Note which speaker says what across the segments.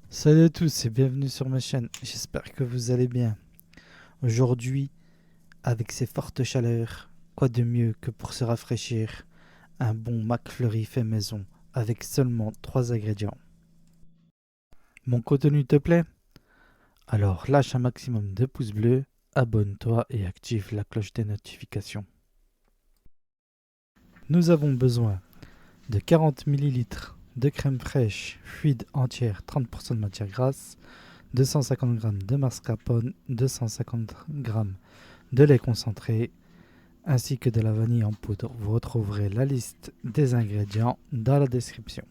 Speaker 1: Salut à tous et bienvenue sur ma chaîne, j'espère que vous allez bien. Aujourd'hui, avec ces fortes chaleurs, quoi de mieux que pour se rafraîchir, un bon McFlurry fait maison avec seulement 3 ingrédients. Mon contenu te plaît? Alors lâche un maximum de pouces bleus, abonne-toi et active la cloche des notifications. Nous avons besoin de 40 ml de crème fraîche, fluide entière, 30% de matière grasse, 250 g de mascarpone, 250 g de lait concentré, ainsi que de la vanille en poudre. Vous retrouverez la liste des ingrédients dans la description.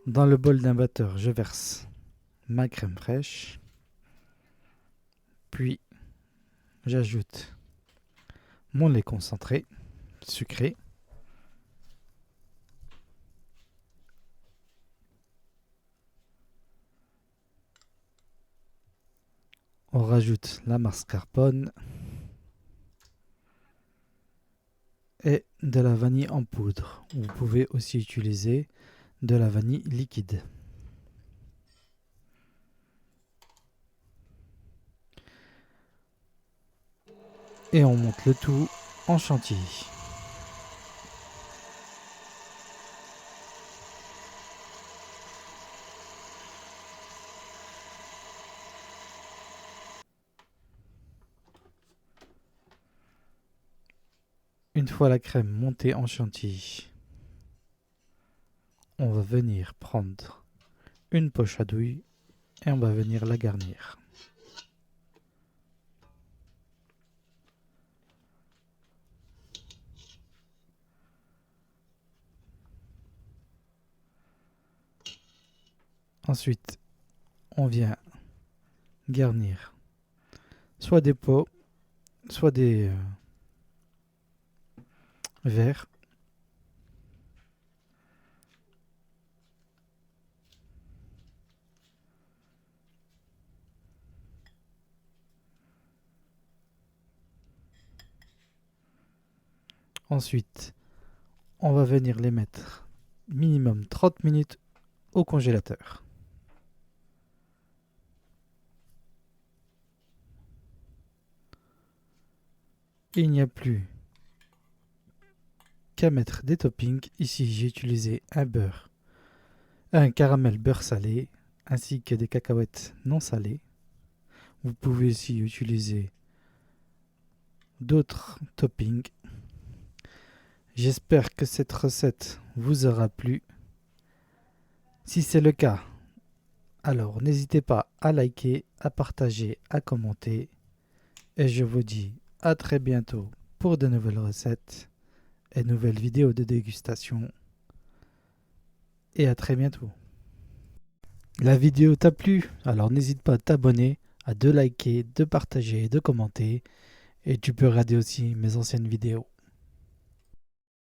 Speaker 1: Dans le bol d'un batteur, je verse ma crème fraîche, puis j'ajoute mon lait concentré, sucré. On rajoute la mascarpone et de la vanille en poudre. Vous pouvez aussi utiliser de la vanille liquide. Et on monte le tout en chantilly. Une fois la crème montée en chantilly, on va venir prendre une poche à douille et on va venir la garnir. Ensuite, on vient garnir soit des pots, soit des verres. Ensuite, on va venir les mettre minimum 30 minutes au congélateur. Et il n'y a plus qu'à mettre des toppings. Ici, j'ai utilisé un caramel beurre salé, ainsi que des cacahuètes non salées. Vous pouvez aussi utiliser d'autres toppings. J'espère que cette recette vous aura plu. Si c'est le cas, alors n'hésitez pas à liker, à partager, à commenter. Et je vous dis à très bientôt pour de nouvelles recettes et nouvelles vidéos de dégustation. Et à très bientôt. La vidéo t'a plu? Alors n'hésite pas à t'abonner, à de liker, de partager, de commenter. Et tu peux regarder aussi mes anciennes vidéos.